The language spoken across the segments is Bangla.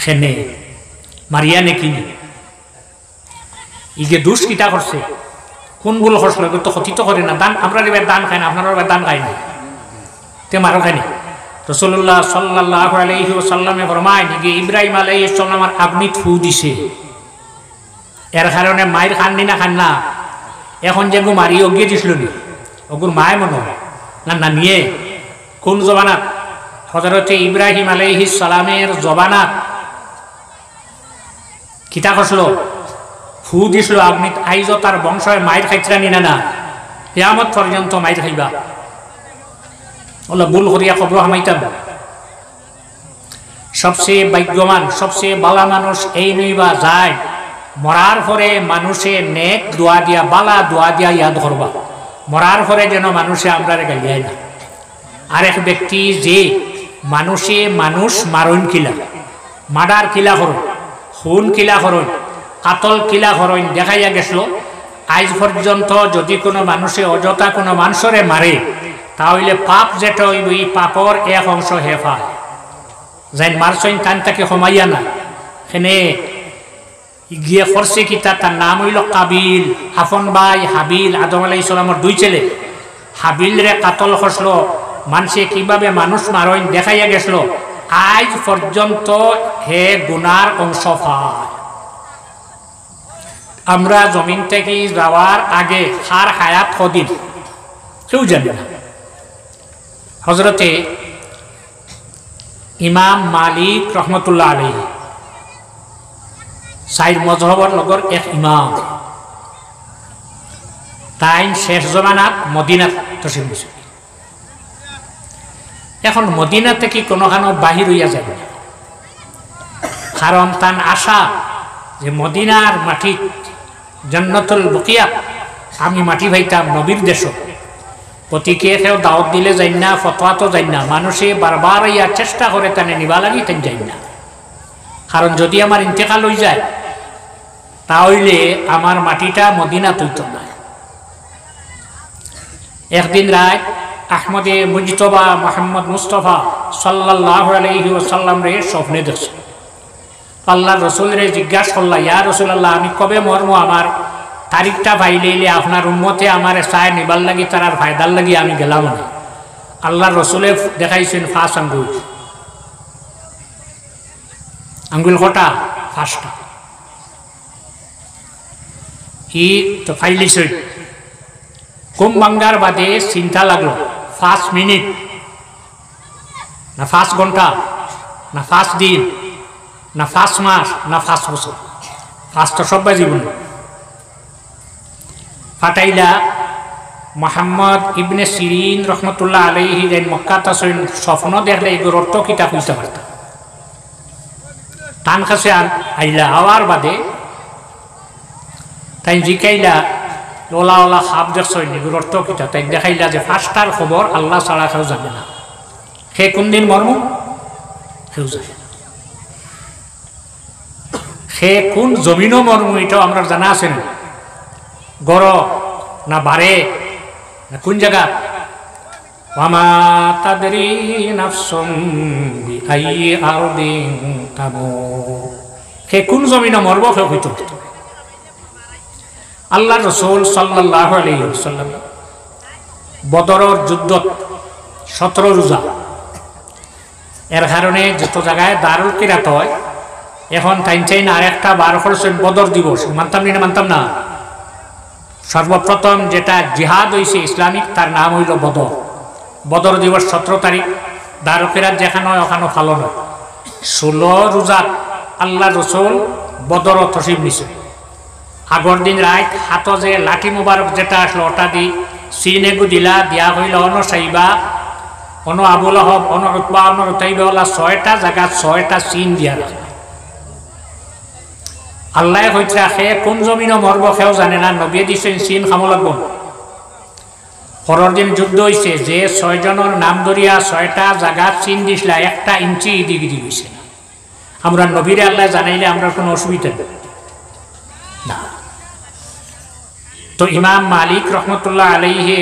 খেনে মারিয়া নেকিনি ইগে দুষ কিতা করছে কোন ভুল করছিল তো ক্ষতি তো করে না দান আমরা এবার দান খাই না আপনারা এবার দান খাই না তে মারো খাইনি রাসূলুল্লাহ সাল্লাল্লাহু আলাইহি ওয়াসাল্লামে ফরমায় যে ইব্রাহিম আলাইহিস সালামের আগ্নি থু দিছে এর কারণে মায়ের খাননি না খান না এখন যে গো মারি অগিয়ে দিছিল নি ওগুর মায় মনে না না নিয়ে কোন জবানাত হযরতে ইব্রাহিম আলাইহিস সালামের জবানাত কিতা করছিল ফু দিছিল আগ্নি আইজ তার বংশে মায়ের খাইছরা নি না কিয়ামত পর্যন্ত মায়ের খাইবা ওলা ভুল করিয়া কবর হামাইতাম সবচেয়ে ভাগ্যবান সবচেয়ে বালা মানুষ এই নইবা যায় মরার পরে মানুষে নেক দোয়া দিয়া বালা দোয়া দিয়া ইয়াদ করবা মরার পরে যেন মানুষে আমরা গাইয়াই না আরেক ব্যক্তি যে মানুষে মানুষ মারণ কিলা মার্ডার কিলা করুন খুন কিলা করুন কাতল কিলা করুন দেখাইয়া গেছিল আজ পর্যন্ত যদি কোনো মানুষে অযথা কোনো মানুষরে মারে তাহলে পাপ যেটা হইব এই পাপর এক অংশ হেফা যাই মারছইন তান তাকে কমাইয়া না এখানে গিয়ে করছে কি তার নাম হইল কাবিল হাফন ভাই হাবিল আদম আলাইহিস সালামের দুই ছেলে হাবিল রে কাতল করছিল মানুষে কিভাবে মানুষ মারইন দেখাইয়া গেছিল আজ পর্যন্ত হে গুনার অংশ পায় আমরা জমিন থেকে যাওয়ার আগে হার হায়াত কদিন কেউ জানে না হযরতে ইমাম মালিক রহমতুল্লাহ আলাইহি সাইর মযহবর লগর এক ইমাম তাই শেষ জমানাত মদিনাত তশরিফ দিছে এখন মদিনা থেকে কোনোখানো বাহির হইয়া যাবে না কারণ তার আশা যে মদিনার মাটি জান্নাতুল বকিয়া আমি মাটি ভাইতাম নবীর দেশ প্রতীকে কেউ দাওয়াত দিলে যাই না ফতোয়া তো যাই না মানুষে বারবার ইয়া চেষ্টা করে তানে নিবা লাগি তাই যাই না কারণ যদি আমার ইন্তেকাল হয়ে যায় তাহলে আমার মাটিটা মদিনা তুইত না একদিন রাত আহমদে মুজতবা মোহাম্মদ মুস্তফা সাল্লাল্লাহু আলাইহি ওয়াসাল্লাম রে স্বপ্নে দেখছে আল্লাহর রাসূল রে জিজ্ঞাসা করলা ইয়া রাসূলুল্লাহ আমি কবে মরমু আমার তারিখটা পাইলে আপনার উম্মতে আমার চায় নিবার লাগি তার আর ফায়দার লাগি আমি গেলাম না আল্লাহর রাসূলে দেখাইছেন ফাঁস আঙ্গুল কটা ফাঁসটা ই তো ফাইলিস কুম বাঙ্গার বাদে চিন্তা লাগলো 5 মিনিট না 5 ঘন্টা না 5 দিন না 5 মাস না 5 বছর 5 তো সবাই জীবন ফাটাইলা মোহাম্মদ ইবনে সিরিন রহমতুল্লাহ আলাইহি যেন মক্কা তাসইন স্বপ্ন দেখলে এগুলোর অর্থ কিতা বুঝতে পারতাম টান কাছে আইলা আওয়ার বাদে তাই জিকাইলা ওলা ওলা খাপ দেখছই এগুলোর অর্থ কিতা তাই দেখাইলা যে ফার্স্টার খবর আল্লাহ ছাড়া কেউ জানে না সে কোন দিন মর্ম কেউ জানে সে কোন জমিনও মর্ম এটাও আমরা জানা আছে না গড় না বারে না কোন জায়গা ওয়ামা তাদরি নাফসুম বিআইয়ি আরদিন তামুত সে কোন জমিনে মরব সে হইতো আল্লাহর রাসূল সাল্লাল্লাহু আলাইহি ওয়াসাল্লাম বদরের যুদ্ধত 17 রোজা এর কারণে যত জায়গায় দারুল কিরাত হয় এখন টাইম আরেকটা 12 করছেন বদর দিবস মানতাম না সর্বপ্রথম যেটা জিহাদ হয়েছে ইসলামিক তার নাম হইল বদর বদর দিবস 17 তারিখ দারুকিরাত যেখানে হয় ওখানে পালন হয় 16 রোজাত আল্লাহ রসুল বদর তশরিফ নিছে আগর দিন রাত হাত যে লাঠি মুবারক যেটা আসলো ওটা দি সিনেগু দিলা দিয়া হইল অন সাইবা অন আবুল আহব অন উতবা অন উতাইবা ওলা 6টা জায়গা 6টা সিন দিয়া রাখে আল্লাহ হইতে রাখে কোন জমিনও মরব কেউ জানে না নবী দিছেন সিন খামো লাগব পরের দিন যুদ্ধ হয়েছে যে 6 জনের নাম ধরিয়া 6টা জায়গা সিন দিসলা 1 ইঞ্চি ইদিক ইদিক হয়েছে না আমরা নবীরে আল্লাহ জানাইলে আমরা কোনো অসুবিধা না তো ইমাম মালিক রহমতুল্লাহ আলাইহি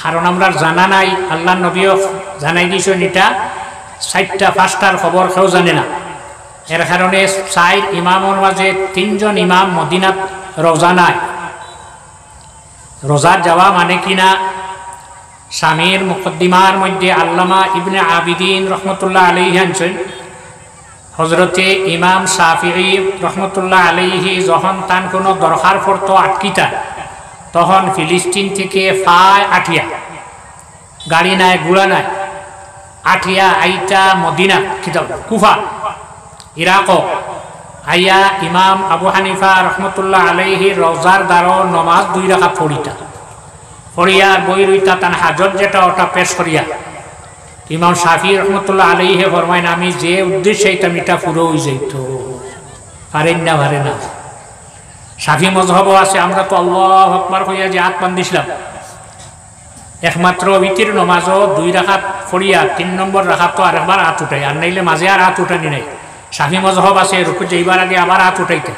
কারণ আমরা জানা নাই আল্লাহ নবীও জানাই দিয়েছেন এটা 60টা 5টার খবর কেউ জানে না এর কারণে 4 ইমামের মাঝে 3 জন ইমাম মদিনাত রোজা নাই। রোজা যাওয়া মানে কিনা স্বামীর মুকদ্দিমার মধ্যে আল্লামা ইবনে আবিদিন রহমতুল্লাহ আলাইহি আনছেন, হজরতে ইমাম শাফিঈ রহমতুল্লাহ আলাইহি যখন তান কোনো দরকার পড়তো আটকিতা, তখন ফিলিস্তিন থেকে ফায় আঠিয়া, গাড়ি নাই গুড়া নাই, আঠিয়া আইটা মদিনা কিতাব কুফা ইরাক আইয়া ইমাম আবু হানিফা রহমতুল্লাহ আলাইহি রোজার দ্বারা নমাজ 2 রাকাত পড়িতা, পড়িয়া বই রইতা তান হাজত যেটা ওটা পেশ করিয়া ইমাম শাফি রহমতুল্লাহ আলাইহি ফরমাইন আমি যে উদ্দেশ্যে এটা মিটা পুরো হয়ে যাইত পারেন না পারে না। শাফি মজহবও আছে, আমরা তো আল্লাহু আকবার কইয়া যে হাত বান্ধিছিলাম, একমাত্র বিতির নমাজও 2 রাকাত পড়িয়া 3 নম্বর রাকাত তো আরেকবার হাত উঠাই, আর নাইলে মাঝে আর হাত উঠানি নাই। শাফি মজহব আছে রুকু যাইবার আগে আবার হাত উঠাইতে,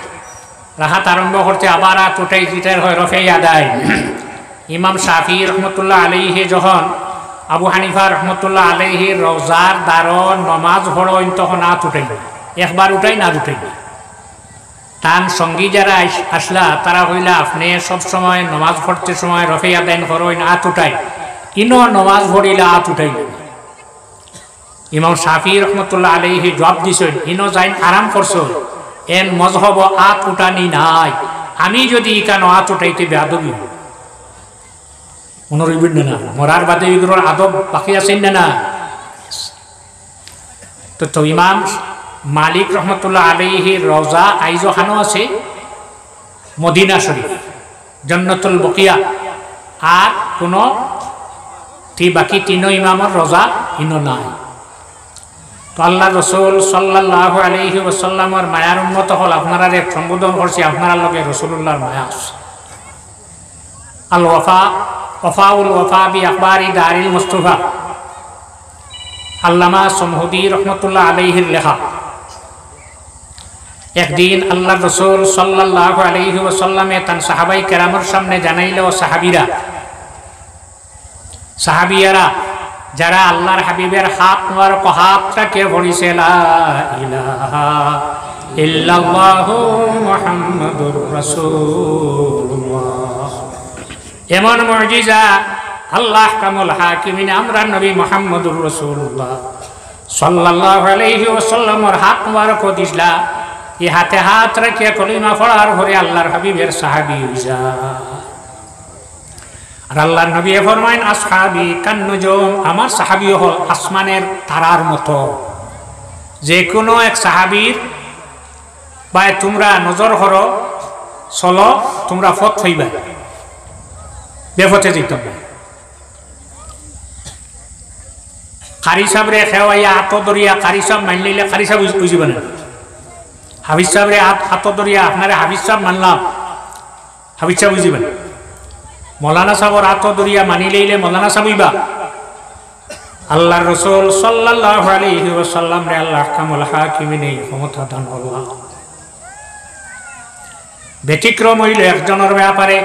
রাকাত আরম্ভ করতে আবার হাত উঠাই, যেটার হয় রফে আদায়। ইমাম শাফি রহমতুল্লাহ আলাইহি যখন আবু হানিফা রহমতুল্লাহ আলাইহি রোজার দ্বারা নমাজ পড়েন তখন হাত উঠাই, একবার উঠাই না উঠাই। তান সঙ্গী যারা আসলা তারা হইলা আপনি সবসময় নমাজ পড়তে সময় রফে আদায় করেন হাত উঠাই, ইনো নমাজ পড়িলা হাত উঠাই। ইমাম শাফি রহমতুল্লাহ আলাইহি জবাব দিছেন ইনো যাইন আরাম করছো, এন মজহব হাত উঠানি নাই, আমি যদি ইকানো হাত উঠাইতে বেয়াদবি মনোরবিন না মরার বাদে এগুলোর আদব বাকি আছেন না। তো ইমাম মালিক রহমতুল্লাহ আলাইহি রোজা আইজো খানো আছে মদিনা শরীফ জান্নাতুল বকিয়া, আর কোনো বাকি 3 ইমামের রোজা ইনো নাই। তো আল্লাহ রসুল সাল্লাল্লাহু আলাইহি ওয়াসাল্লামের মায়ার উন্মত হল আপনারা সম্বোধন করছি, আপনারা লগে রসুল্লাহর মায়া আছে। আল ওয়াফা ওফাউল ওফা বি আখবারি দারিল মুস্তাফা আল্লামা সমহুদি রহমতুল্লাহ আলাইহির লেখা। একদিন আল্লাহ রসুল সাল্লাল্লাহু আলাইহি ওয়াসাল্লামে তান সাহাবাই কেরামের সামনে জানাইল, সাহাবিয়ারা যারা আল্লাহর হাবিবের হাত মুবারক হাতটাকে পড়িছে লা ইলাহা ইল্লাল্লাহু মুহাম্মাদুর রাসূলুল্লাহ, এমন মুজিজা আল্লাহ কামুল হাকিমিন আমরা নবী মুহাম্মদুর রাসূলুল্লাহ সাল্লাল্লাহু আলাইহি ওয়াসাল্লামের হাত মুবারক দিছলা, এই হাতে হাত রাখিয়া কলিমা পড়ার পরে আল্লাহর হাবিবের সাহাবী হইছা। আর আল্লাহর নবী ফরমাইন আসহাবি কান্নুজুম, আমার সাহাবী হল আসমানের তারার মতো। যে কোনো এক সাহাবীর বা তোমরা নজর করো, চলো তোমরা পথ হইবা, বেপথে যেতে হবে। কারি সাহেবরে খেওয়াইয়া আত দরিয়া কারি সাহেব মানি লইলে কারি সাহেব বুঝিব না, হাফিজ সাহেবরে আত দরিয়া আপনারা হাফিজ সাহেব মানলাম, হাফিজ সাহেব বুঝিবেন। মৌলানা সাহেবর আত দরিয়া মানি লইলে মৌলানা সাহেব হইবা। আল্লাহর রাসূল সাল্লাল্লাহু আলাইহি ওয়াসাল্লাম রে আল্লাহ কামুল হাকিমিন এই ক্ষমতা দান আল্লাহ। ব্যতিক্রম হইল একজনের ব্যাপারে,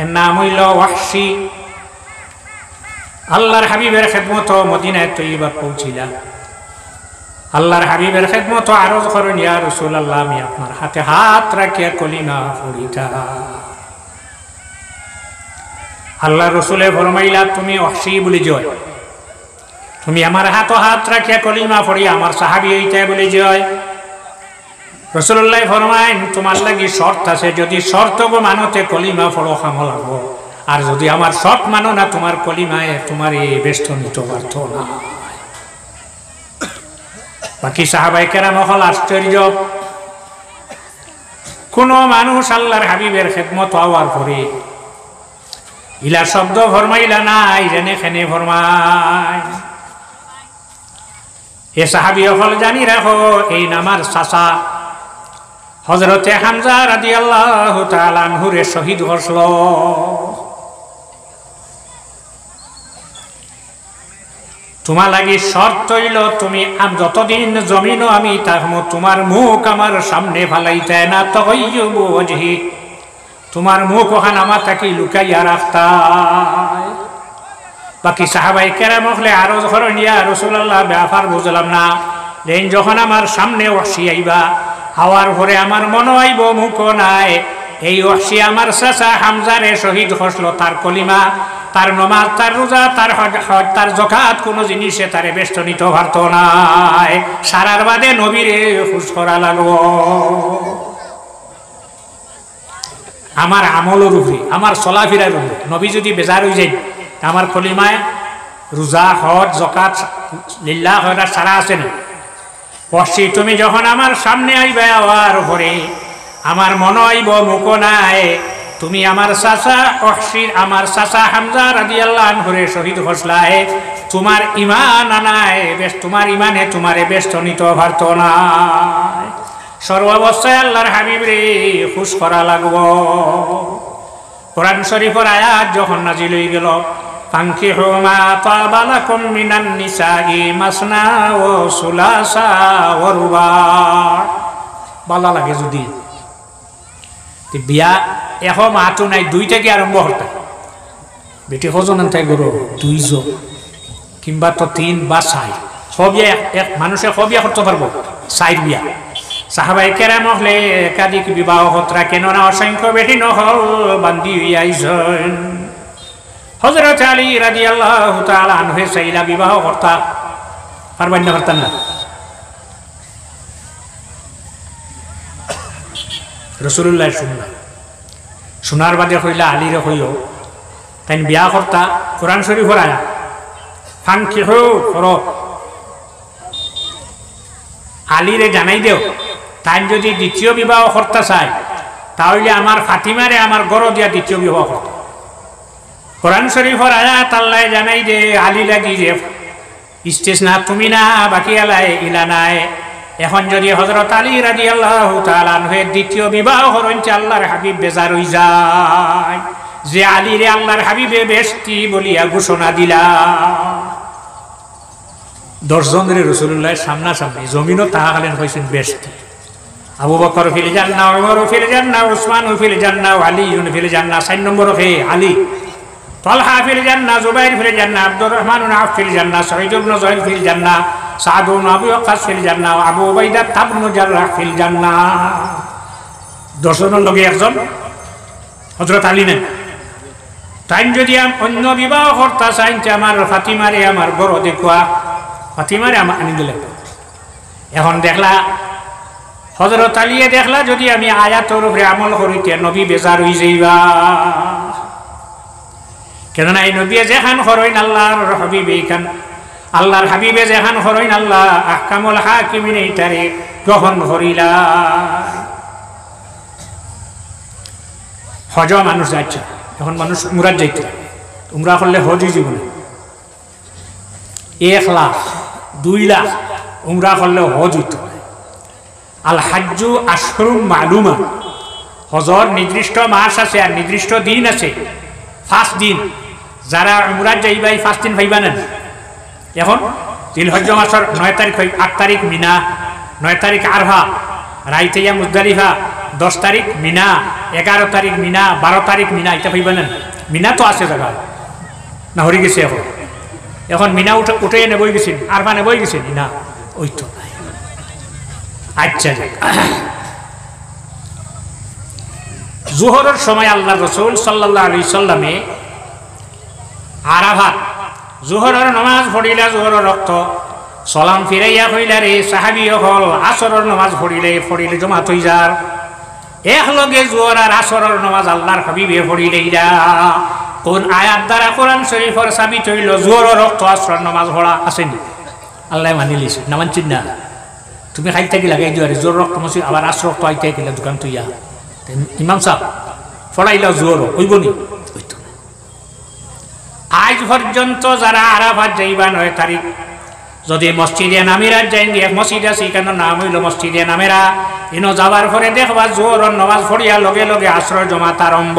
এর নাম হইল ওয়াহশী। আল্লাহর হাবিবের খেদমত মদিনায় তৈয়বা পৌঁছিলা। আল্লাহর হাবিবের খেদমত আরজ করেন ইয়া রাসূলুল্লাহ, আমি আপনার হাতে হাত রাখিয়া কলিমা পড়িতা। আল্লাহ রসুলে ফরমাইলা তুমি ওয়াহশী বলে জয়, তুমি আমার হাত রাখিয়া কলিমা পড়ি আমার সাহাবী হইতে বলে জয়। রাসূলুল্লাহ ফরমাইন তোমার লাগি শর্ত আছে, যদি শর্ত মানতে কলিমা পড়ো খামো লাগবো, আর যদি আমার শর্ত মানো না তোমার কলিমায় তোমার এই বেষ্টন নিতে পারত না। বাকি সাহাবায়ে কেরাম হল আশ্চর্য, কোন মানুষ আল্লাহর হাবিবের খেদমত হওয়ার পরে ইলা শব্দ ফরমাইলা না, ইরানে খেনে ফরমাই। এ সাহাবী হল জানি রাখো এই নামার চাচা হযরতে হামজা রাদিয়াল্লাহু তাআলা আনহুরে শহীদ করছিল। তোমার লাগি শর্ত হইল তুমি যতদিন জমিনও আমি থাকবো তোমার মুখ আমার সামনে ফালাইতে না, তাগাইয়ুবু ওয়াজহি, তোমার মুখ ওখানে আমার তাকে লুকাইয়া রাখতা। বাকি সাহাবায়ে কেরাম হলে আরো ধরনিয়া রাসূলুল্লাহ ব্যাপার বুঝলাম না, লেন যখন আমার সামনে ওয়াহশি আইবা হওয়ার পরে আমার মনে আইব মুখ নাই এই ওয়াহশি আমার চাচা হামজারে শহীদ হসলো তার কলিমা তার নমাজ তার রোজা তার হজ তার যাকাত কোনো জিনিসে তারে বেষ্টনিত পারত নাই সারার বাদে নবীরে খুশ করা লাগবো আমার আমলের উপরে আমার চলাফেরার উপরে নবী যদি বেজার হয়ে যায় আমার কলিমায় রোজা হজ যাকাত লিল্লাহ হয়রা সারা আছে না পশ্চি তুমি যখন আমার সামনে আইবে আওয়ার পরে আমার মনে আইব মুখ নাই তুমি আমার চাচা ওয়াহশির আমার চাচা হামজা রাদিয়াল্লাহু আনহুরে শহীদ হসলায় তোমার ঈমান আনায় বেশ তোমার ঈমানে তোমারে বেষ্টনিত পারত না সর্বাবস্থায় আল্লাহর হাবিব রে খুশ করা লাগবো কোরআন শরীফের আয়াত যখন নাজিল হয়ে গেল ফানকিহু মা তাবা লাকুম মিনান নিসাই মাসনা ও সুলাসা ওয়া রুবা ভালো লাগে যদি বিয়া এখন মাতো নাই 2 থেকে আরম্ভ হতে বেটি কজন তাই গরো 2 জন কিংবা তো 3 বা 4 সব এক মানুষে সবিয়া করতে পারবো 4 বিয়া সাহাবায়ে কেরাম হলে একাধিক বিবাহ হতরা কেন না অসংখ্য বেটি নহল বান্দি আইছেন হযরত আলী রাদিয়াল্লাহু তাআলা আনহু সাইলা বিবাহ করতা পারবেন না পারতেন না রাসূলুল্লাহ শোনার বাদে কইলা আলীরে কইও তাই বিয়া করতা কোরআন শরীফের আয়াত ফানকিহু করো আলীরে জানাই দেও তাই যদি দ্বিতীয় বিবাহ করতে চায় তাহলে আমার ফাতিমারে আমার গড় দিয়া দ্বিতীয় বিবাহ করত কোরআন শরীফের আয়াত আল্লাহ জানাই যে আলী লাগি যে স্টেজ না তুমি না বাকি আলাই ইলা নাই এখন যদি হযরত আলী রাদিয়াল্লাহু তাআলা আনহু দ্বিতীয় বিবাহ করেন আল্লাহর হাবিব বেজার হই যায় যে আলী রে আল্লাহর হাবিবে বেশতি বলিয়া ঘোষণা দিলা 10 জনের রাসূলুল্লাহ সামনাসামনি জমিনও তাহালেন হইছেন বেশতি আবু বকর ফিল জান্নাহ উমর ফিল জান্নাহ উসমান ফিল জান্নাহ আলী ফিল জান্নাহ 4 নম্বর হে আলী তালহা ফিল জান্নাহ জুবাইর ফিল জান্নাহ আব্দুর রহমান ইবনে আউফ ফিল জান্নাহ সাঈদ ইবনে যায়েদ ফিল জান্নাহ সাদ ইবনে আবি ওয়াক্কাস ফিল জান্নাহ আবু উবাইদা ইবনে জাররাহ ফিল জান্নাহ 10 জনের লগে একজন হযরত আলী নেন তাই যদি অন্য বিবাহ করতে চাইতে আমার ফাতিমারে আমার বড় দেখুয়া ফাতিমারে আমার আনি দিলে এখন দেখলা হযরত আলীয়ে দেখলা যদি আমি আয়াতের উপরে আমল করিতে নবী বেজার হই যাইবা কেননা এই নবী যেখান হরইন আল্লাহর হাবিব এইখান আল্লাহর হাবিবে যেখান হরইন আল্লাহ আহকামুল হাকিমিন এইটারে গ্রহণ করিলা হজ মানুষ যাচ্ছে এখন মানুষ উমরাত যাইতে উমরা করলে হজই জীবনে 1 লাখ 2 লাখ উমরা করলে হজ হইতো আল হাজ্জু আশহুরুম মালুমা হজর নির্দিষ্ট মাস আছে আর নির্দিষ্ট দিন আছে 5 দিন যারা উমরাত যাইবাই 5 দিন পাইবা না এখন জিলহজ্জ মাসের 9 তারিখ 8 তারিখ মিনা 9 তারিখ আরফা রাইতেয়া মুজদালিফা 10 তারিখ মিনা 11 তারিখ মিনা 12 তারিখ মিনা এটা পাইবা না মিনা তো আছে জায়গা না হরি গেছে এখন মিনা উঠে নেবই গেছেন আরফা নেবই গেছেন না ওই তো আচ্ছা জোহরের সময় আল্লাহ রাসূল সাল্লাল্লাহু আলাইহি সাল্লামে আরাফাত জোহরের নামাজ পড়িলা জোহরের রক্ত সালাম ফিরাইয়া কইলা রে সাহাবী হল আসরের নামাজ পড়িলে জমাত হই যার এক লগে জোহর আর আসরের নামাজ আল্লাহর হাবিবে পড়িলেইরা কোন আয়াত দ্বারা কোরআন শরীফের সাবিত হইল জোহরের রক্ত আসরের নামাজ পড়া আসেনি আল্লাহ মানিলিস না মানছিস না তুমি খাইতে কি লাগাই দিও জোর রক্ত মসি আবার আসর রক্ত আইতে গেলে দোকান তুইয়া ইমাম সাহেব ফড়াইলা জোর হইবনি হইতো আজ পর্যন্ত যারা আরাফাত যাইবা 9 তারিখ যদি মসজিদে নামিরা যাই এক মসজিদ আছে কেন নাম হইল মসজিদে নামেরা ইনো যাবার পরে দেখবা জোর নামাজ পড়িয়া লগে লগে আসর জমাত আরম্ভ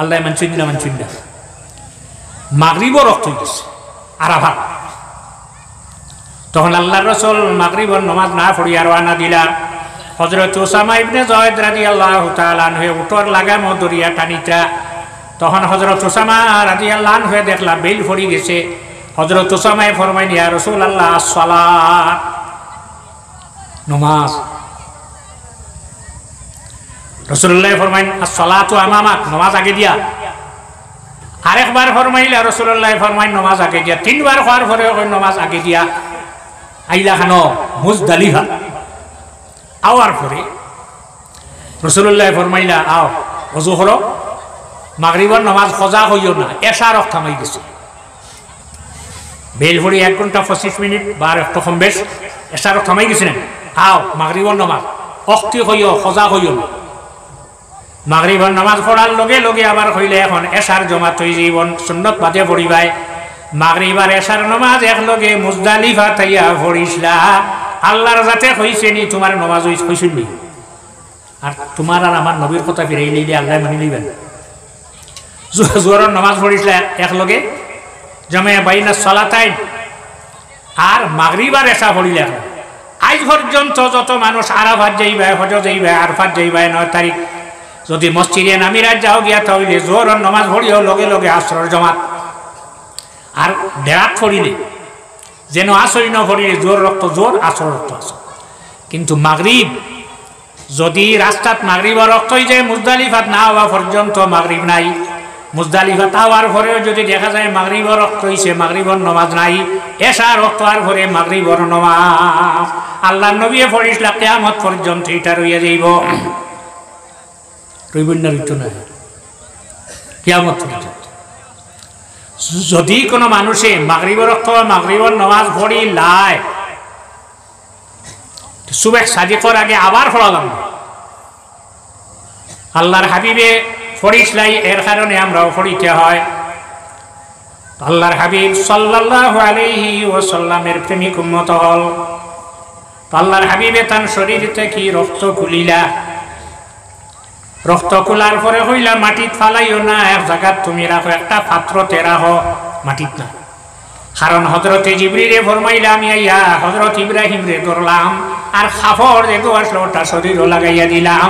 আল্লাহ মানছিন না মাগরিবও রক্ত হইছে আরাফাত তখন আল্লাহর রাসূল মাগরিবের নামাজ না পড়িয়া রওনা দিলা হযরত উসামা ইবনে যায়েদ রাদিয়াল্লাহু তাআলা আনহু উটর লাগামো দরিয়া টানিতা তখন হযরত উসামা রাদিয়াল্লাহু আনহু দেখলা বেল পড়ি গেছে হযরত উসামায়ে ফরমাইলেন ইয়া রাসূলুল্লাহ সালাত নমাজ। রাসূলুল্লাহ ফরমাইন as-salatu আমামাক, নমাজ আগে দিয়া। আরেকবার ফরমাইলা রাসূলুল্লাহ ফরমাইন নমাজ আগে দিয়া। তিনবার হওয়ার পরে নমাজ আগে দিয়া আইলা খানো মুজদালিফা। আওয়ার পরে রাসূলুল্লাহ ফরমাইলা আও ওযু করো, মাগরিবের নামাজ খজা হইও না, এশার ওয়াক্ত থামাই গেছে। বেল ভরি 1 ঘন্টা 25 মিনিট বা একটু কম বেশ এশার ওয়াক্ত থামাই গেছে না। আও মাগরিবের নামাজ ওয়াক্তি হইও, খজা হইও না। মাগরিবের নামাজ পড়ার লগে লগে আবার হইলে এখন এশার জমাত হই জীবন সুন্নত বাদে পড়িবাই। মাগরিব আর এশার নামাজ একলগে মুজদালিফা তাইয়া পড়িসলা। আল্লাহর যাতে হইছে নি তোমার নামাজ হইছে নি। আর তোমার আর আমার নবীর কথা ফিরাই লইলে আল্লাহ মানি লইবেন। জোহরের নামাজ পড়িসলা একলগে জমে বাইনা সালাতাইন, আর মাগরিব আর এশা পড়িলে আজ পর্যন্ত যত মানুষ আরাফাত যাইবে, হজ যাইবে, আরফাত যাইবে 9 তারিখ, যদি মসজিদে নামিরাত যাও গিয়া তাহলে জোহরের নামাজ পড়িও লগে লগে আসরের জমাত। আর দেরাত পড়িলে যেন আসরি ন পড়িলে জোর রক্ত জোর, আসর রক্ত আসর। কিন্তু মাগরিব যদি রাস্তাত মাগরিবের রক্ত হয়ে যায়, মুজদালিফাত না হওয়া পর্যন্ত মাগরিব নাই। মুজদালিফাত হওয়ার পরেও যদি দেখা যায় মাগরিবের রক্ত হইছে, মাগরিবের নামাজ নাই। এশা রক্ত হওয়ার পরে মাগরিবের নামাজ আল্লাহর নবী পড়িসলা কিয়ামত পর্যন্ত এটা রইয়া যাইব। রইবেন না, রইতো না কিয়ামত পর্যন্ত। যদি কোনো মানুষে মাগরিবের রক্ত মাগরিবের নামাজ পড়ি লাই, সুবহ সাদিকর আগে আবার পড়ালাম। আল্লাহর হাবিবে পড়িসলাই, এর কারণে আমরাও পড়িতে হয়। আল্লাহর হাবিব সাল্লাল্লাহু আলাইহি ওয়াসাল্লামের প্রেমিক উম্মত হল। আল্লাহর হাবিবে তার শরীর থেকে রক্ত খুলিলা। রক্ত খোলার পরে হইলা মাটিত ফালাইও না, এক জায়গাত তুমি রাখো, একটা পাত্রতে রাখো, মাটিত না। কারণ হযরতে জিবরিলে ফরমাইলা আমি আইয়া হযরত ইব্রাহিম রে ধরলাম, আর কাপড় যে আসলো ওটা শরীরও লাগাইয়া দিলাম।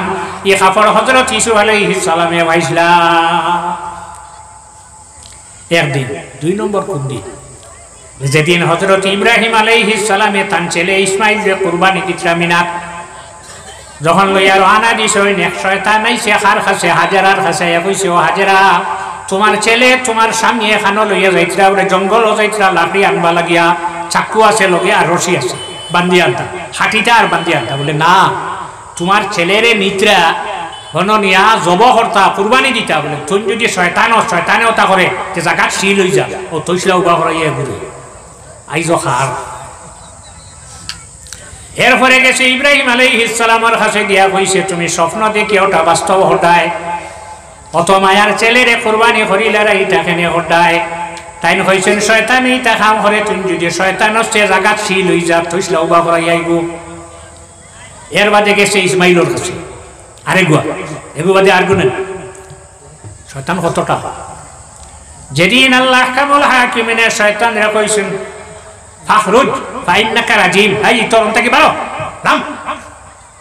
এই কাপড় হযরত ইসুফ আলাইহিস সালামে পাইছিলা একদিন। 2 নম্বর কোন দিন? যেদিন হযরত ইব্রাহিম আলাইহিস সালামে তার ছেলে ইসমাইল রে কুরবানি দিতরা মিনাত, যখন লইয়া রওনা দিছে, ওই নেক শয়তান আইছে খার খাসে হাজেরার খাসে কইছে, ও হাজেরা তোমার ছেলে তোমার স্বামী এখানো লইয়া যাইতরা, ওরে জঙ্গল যাইতরা, লাকড়ি আনবা লাগিয়া, চাকু আছে লগে আর রশি আছে, বান্ধি আনতা, হাঁটিটা আর বান্ধি আনতা। বলে না, তোমার ছেলেরে নিত্রা হন নিয়া জব করতা, কুরবানি দিতা। বলে তুই যদি শয়তানেও তা করে যে জায়গা শিল হয়ে যা, ও তৈসলা উবা করাইয়া ঘুরে আইজ খার। এরপরে গেছে ইব্রাহিম আলাইহিস সালামের কাছে গিয়া কইছে, তুমি স্বপ্ন দেখি ওটা বাস্তব হটায়, অত মায়ার ছেলেরে কুরবানি করিলার এইটা কেনে হটায়। তাই কইছেন শয়তান এইটা কাম করে, তুমি যদি শয়তান সে জায়গা শিল হয়ে যা, তৈসলা উবা করাই আইব। এর বাদে গেছে ইসমাইলের কাছে, আরে গুয়া এগু বাদে আর গুনেন শয়তান কতটা। যেদিন আল্লাহ আহকামুল হাকিমিনে শয়তান রে কইছেন ফাখরুজ ফাইন্নাকা রাজিম, হাই তোর থেকে বারো নাম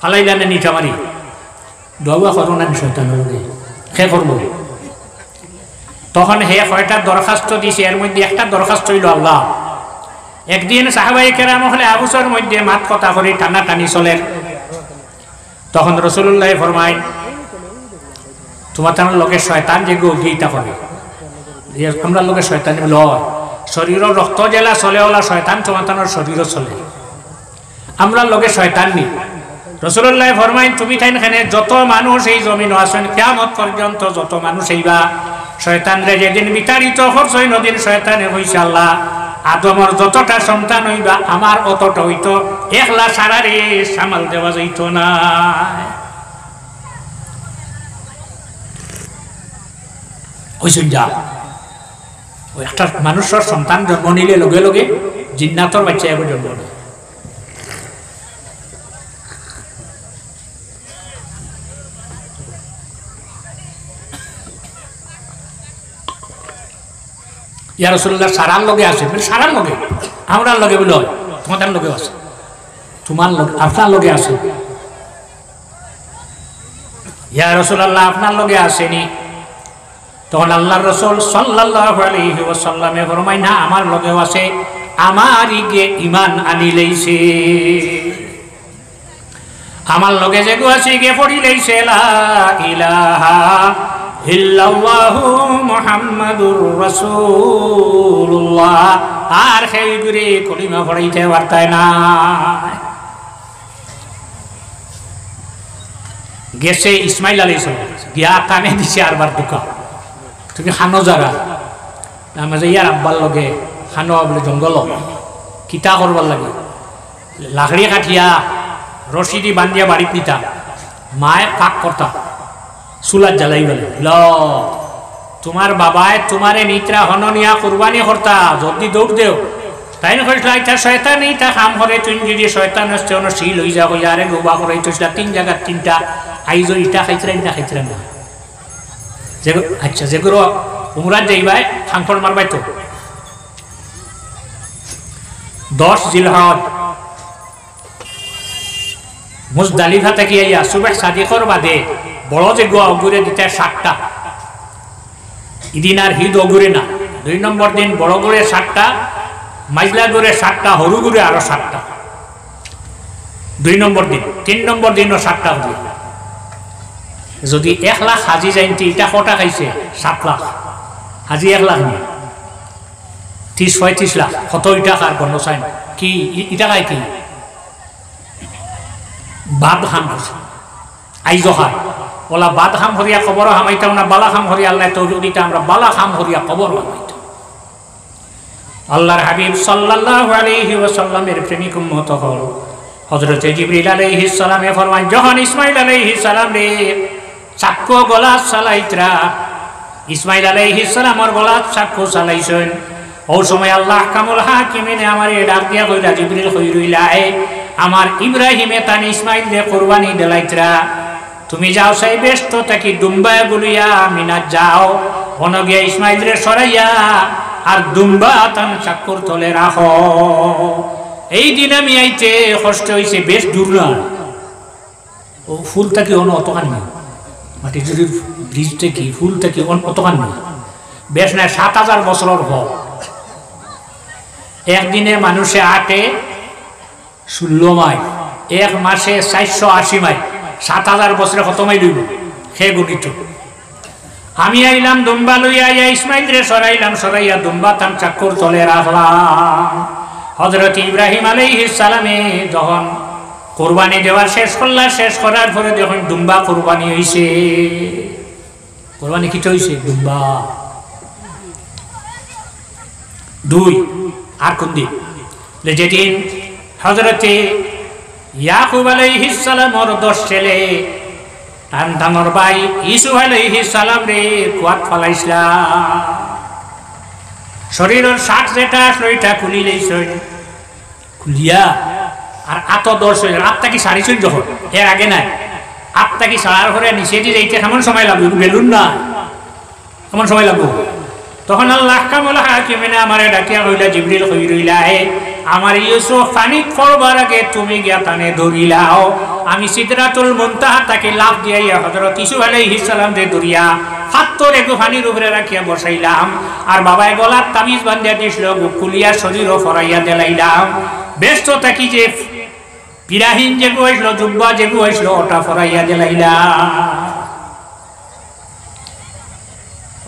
ফালাইলানে নিটা মারি দোয়া করো না শয়তানের লগে খে করব। তখন হে কয়টা দরখাস্ত দিছে, এর মধ্যে একটা দরখাস্ত হইল আল্লাহ। একদিন সাহাবায়ে কেরাম হলে আবুসর মধ্যে মাত কথা করে টানাটানি চলে। তখন রাসূলুল্লাহ ফরমায়, তোমার তার লোকে শয়তান যে গীতা করে, আমরা লোকে শয়তান বল শরীরের রক্ত জেলা চলে, ওলা শয়তান তোমার তার শরীরও চলে, আমরা লোকে শয়তান নি। রাসূলুল্লাহ ফরমায়, তুমি তাই এখানে যত মানুষ এই জমিন আছেন কিয়ামত পর্যন্ত যত মানুষ এইবা শয়তান রে যেদিন বিতাড়িত করছে, নদিন শয়তানে কইছে আল্লাহ আদমর যতটা সন্তান হইবা আমার অতটা হইতো, একলা সারা রে সামাল দেওয়া যাইত না। হইছেন যা ওই একটা মানুষের সন্তান জন্ম নিলে লগে লগে জিন্নাতর বাচ্চা এবার জন্ম নেয়। ইয়া রাসূলুল্লাহ সারার লগে আছে, সারার লগে আমরার লগে বলে হয়, তোমাদের লগে আছে, তোমার লগে আপনার লগে আছে। ইয়া রাসূলুল্লাহ আপনার লগে আসেনি। তখন আল্লাহর রাসূল সাল্লাল্লাহু আলাইহি ওয়াসাল্লামে ফরমায়, না আমার লগেও আছে, আমারই গে ঈমান আনি লইছে। আমার লগে যে গুয়াছি গে পড়িলেইছে লা ইলাহা ইল্লাল্লাহু মুহাম্মাদুর রাসূলুল্লাহ আর সেই গুরে কলিমা পড়াইতে পারতায় না গেছে ইসমাইল আলাইহিস সালাম গিয়া কানে দিছে আরবার দুকা তুমি খানো যারা আমি যে ইয়ার আব্বার লগে খানো বলে জঙ্গল কিতা করবার লাগে লাকড়ি কাঠিয়া রশি দি বান্ধিয়া বাড়িত নিতা মায়ে পাক করতা চুলাত জ্বালাই বলে ল তোমার বাবায় তোমারে নিত্রা হননিয়া কুরবানি করতা যদি দৌড় দেও তাই না কইলা এটা শয়তান এইটা কাম করে তুই যদি শয়তান হচ্ছে অন্য শিল হয়ে যাবো আরে গোবা করে তুইলা তিন জায়গা তিনটা আইজো ইটা খাইছিলেন না খাইছিলেন না আচ্ছা যেগুলো উমরাত যাইবাই খাংফল মারবাই তো 10 জিলহজ মুজদালিফা থেকে আইয়া সুবহ সাদিকর বাদে বড় যে গোয়া অগুরে দিতে 7টা ইদিন আর হিদ অগুরে না 2 নম্বর দিন বড় গুড়ে 7টা মাইজলা গুড়ে 7টা হরু গুড়ে আরো 7টা 2 নম্বর দিন 3 নম্বর দিনও 7টা হবে যদি 1 লাখ হাজি যাইতে এটা কটা খাইছে 7 লাখ হাজি 1 লাখ নি 30-35 লাখ কত টাকার গণ্য চাই কি এটা খায় কি বাদ খাম আইজো খায় ওলা বাদ খাম হরিয়া খবর হামাইতাম না বালা খাম হরিয়া আল্লাহ তৌফিক দিতে আমরা বালা খাম হরিয়া খবর হামাইতাম আল্লাহর হাবিব সাল্লাল্লাহু আলাইহি ওয়াসাল্লামের প্রেমিক উম্মত হল হযরত জিবরিল আলাইহিস সালামে ফরমান যখন ইসমাইল আলাইহিস সালাম রে চাক্কু গলা চালাইতরা ইসমাইল আলাইহিস সালামর গলা চাক্কু চালাইছেন ও সময় আল্লাহ কামুল হাকিমিনে আমারে ডাক দিয়া কইরা জিবরিল কইরইলাই আমার ইব্রাহিমে তান ইসমাইল রে কুরবানি দেলাইতরা তুমি যাও সেই ব্যস্ত থাকি দুম্বা বলিয়া মিনাত যাও অনগিয়া ইসমাইল রে সরাইয়া আর দুম্বা তান চাক্কুর তলে রাখো এই দিন আমি আইতে কষ্ট হইছে বেশ দূর না ও ফুল থাকি অন অতখান না মাটি যদি ব্রিজ থেকে ফুল থাকি অতখান না বেশ না 7000 বছরের হল একদিনে মানুষে আটে 16 মাইল 1 মাসে 480 মাইল 7000 বছরে কত মাইল হইব সে গণিত আমি আইলাম দুম্বা লইয়া আইয়া ইসমাইল রে সরাইলাম সরাইয়া দুম্বা তাম চাক্কুর তলে রাখলাম হযরত ইব্রাহিম আলাইহিস সালামে যখন কুরবানি দেওয়ার শেষ করার পরে যখন দুম্বা কুরবানি হইছে কুরবানি কি হইছে দুম্বা 2 আর কোন দিন যেদিন হযরতে ইয়াকুব আলাইহিস সালামর 10 ছেলে তানর ভাই ইউসুফ আলাইহিস সালাম রে কুয়াত ফালাইছলা শরীরের 60 যেটা আসলো এটা খুলি লইছই খুলিয়া আর আত 10 রাতটা কি সারিছই যখন এর আগে নাই আতটা কি সারার পরে নিচে দিয়ে যাইতে কেমন সময় লাগবে বেলুন না কেমন সময় লাগবে তখন আল্লাহ কামুল হাকিমিনে আমারে ডাকিয়া কইলা জিবরিল কইরইলা হে আমার ইউসুফ পানি পড়বার আগে তুমি গিয়া তানে ধরিলাও আমি সিদরাতুল মুনতাহা তাকে লাভ দিয়া হযরত ইউসুফ আলাইহিস সালাম রে ধরিয়া হাতরে গো পানির উপরে রাখিয়া বসাইলাম আর বাবায় গলার তাবিজ বান্ধিয়া দিছিল খুলিয়া শরীরও ফরাইয়া দেলাইলাম ব্যস্ত থাকি যে পিরাহিন যে হইছিল জুব্বা যে হইছিল ওটা ফরাইয়া দেলাইলাম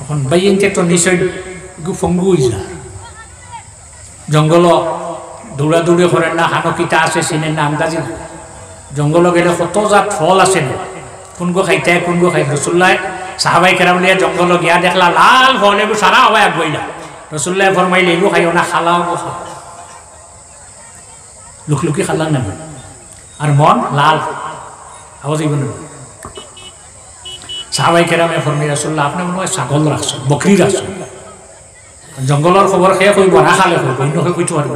এখন বাইনতে তো নিশ্চয় ফঙ্গু হইছে জঙ্গল দৌড়াদৌড়ি করেন না হানকিতা আছে চিনেন না আন্দাজি না জঙ্গল গেলে কত জাত ফল আছে না কোনগো খাইতে কোনগো খাই রসুল্লাহ সাহাবাই কেরাম লিয়া জঙ্গল গিয়া দেখলা লাল ফল এগুলো সারা হওয়া বইলা রসুল্লাহ ফরমাইলে এগুলো খাইও না খালাও খাও লুকলুকি খালান না আর মন লাল আওয়াজ হইব না সাহাবাই কেরামে ফরমাই রসুল্লাহ আপনি মনে হয় ছাগল রাখছেন বকরি রাখছেন জঙ্গলের খবর খেয়ে কইব না খালে কইব অন্য কইতে পারব